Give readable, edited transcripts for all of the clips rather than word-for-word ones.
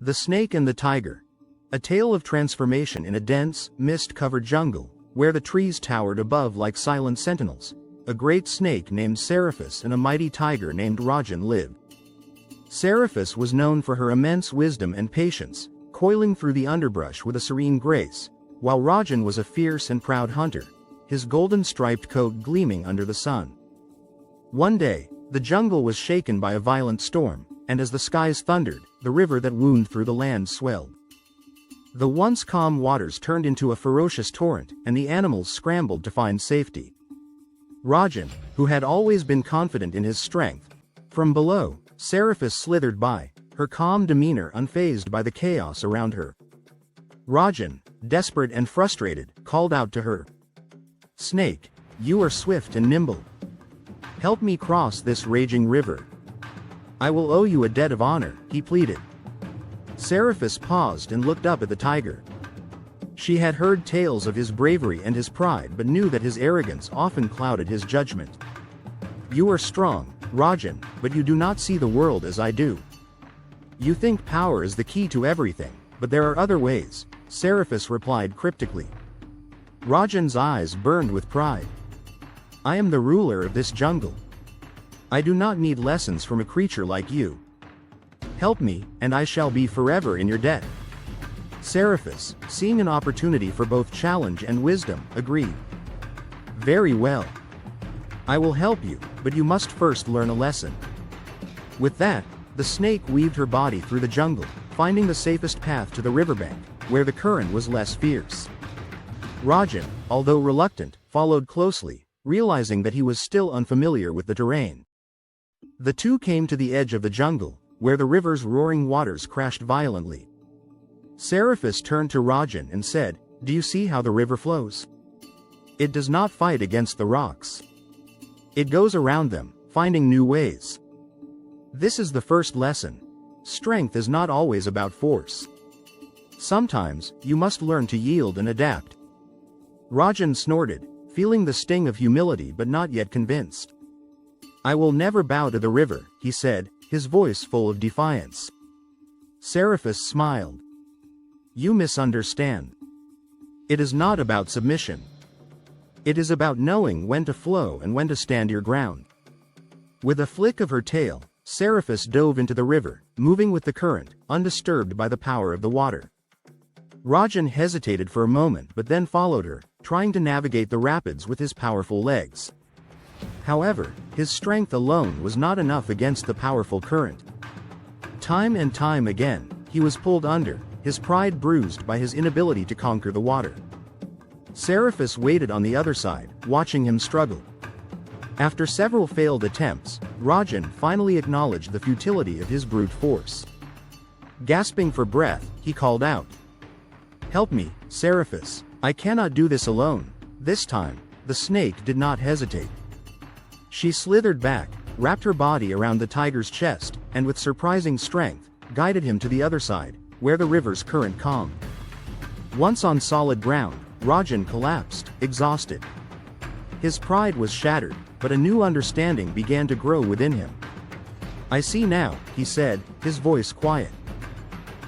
The Snake and the Tiger. A tale of transformation in a dense, mist-covered jungle, where the trees towered above like silent sentinels. A great snake named Seriphus and a mighty tiger named Rajan lived. Seriphus was known for her immense wisdom and patience, coiling through the underbrush with a serene grace, while Rajan was a fierce and proud hunter, his golden-striped coat gleaming under the sun. One day, the jungle was shaken by a violent storm, and as the skies thundered, the river that wound through the land swelled. The once calm waters turned into a ferocious torrent, and the animals scrambled to find safety. Rajan, who had always been confident in his strength. From below, Seriphus slithered by, her calm demeanor unfazed by the chaos around her. Rajan, desperate and frustrated, called out to her. "Snake, you are swift and nimble. Help me cross this raging river. I will owe you a debt of honor," he pleaded. Seriphus paused and looked up at the tiger. She had heard tales of his bravery and his pride but knew that his arrogance often clouded his judgment. "You are strong, Rajan, but you do not see the world as I do. You think power is the key to everything, but there are other ways," Seriphus replied cryptically. Rajan's eyes burned with pride. "I am the ruler of this jungle. I do not need lessons from a creature like you. Help me, and I shall be forever in your debt." Seriphus, seeing an opportunity for both challenge and wisdom, agreed. "Very well. I will help you, but you must first learn a lesson." With that, the snake weaved her body through the jungle, finding the safest path to the riverbank, where the current was less fierce. Rajan, although reluctant, followed closely, realizing that he was still unfamiliar with the terrain. The two came to the edge of the jungle, where the river's roaring waters crashed violently. Seriphus turned to Rajan and said, "Do you see how the river flows? It does not fight against the rocks. It goes around them, finding new ways. This is the first lesson. Strength is not always about force. Sometimes, you must learn to yield and adapt." Rajan snorted, feeling the sting of humility but not yet convinced. "I will never bow to the river," he said, his voice full of defiance. Seriphus smiled. "You misunderstand. It is not about submission. It is about knowing when to flow and when to stand your ground." With a flick of her tail, Seriphus dove into the river, moving with the current, undisturbed by the power of the water. Rajan hesitated for a moment but then followed her, trying to navigate the rapids with his powerful legs. However, his strength alone was not enough against the powerful current. Time and time again, he was pulled under, his pride bruised by his inability to conquer the water. Seriphus waited on the other side, watching him struggle. After several failed attempts, Rajan finally acknowledged the futility of his brute force. Gasping for breath, he called out, "Help me, Seriphus, I cannot do this alone." This time, the snake did not hesitate. She slithered back, wrapped her body around the tiger's chest, and with surprising strength, guided him to the other side, where the river's current calmed. Once on solid ground, Rajan collapsed, exhausted. His pride was shattered, but a new understanding began to grow within him. "I see now," he said, his voice quiet.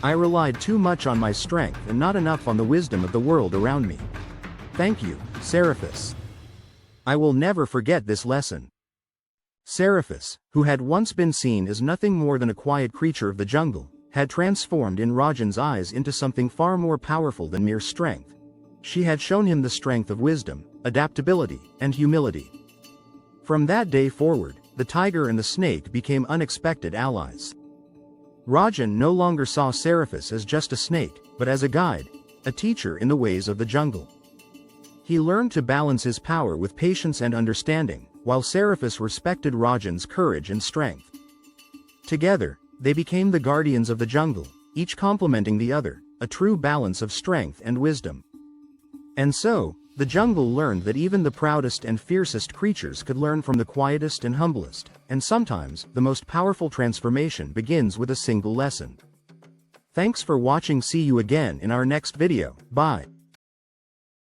"I relied too much on my strength and not enough on the wisdom of the world around me. Thank you, Seriphus. I will never forget this lesson." Seriphus, who had once been seen as nothing more than a quiet creature of the jungle, had transformed in Rajan's eyes into something far more powerful than mere strength. She had shown him the strength of wisdom, adaptability, and humility. From that day forward, the tiger and the snake became unexpected allies. Rajan no longer saw Seriphus as just a snake, but as a guide, a teacher in the ways of the jungle. He learned to balance his power with patience and understanding, while Seriphus respected Rajan's courage and strength. Together, they became the guardians of the jungle, each complementing the other, a true balance of strength and wisdom. And so, the jungle learned that even the proudest and fiercest creatures could learn from the quietest and humblest, and sometimes, the most powerful transformation begins with a single lesson. Thanks for watching. See you again in our next video. Bye.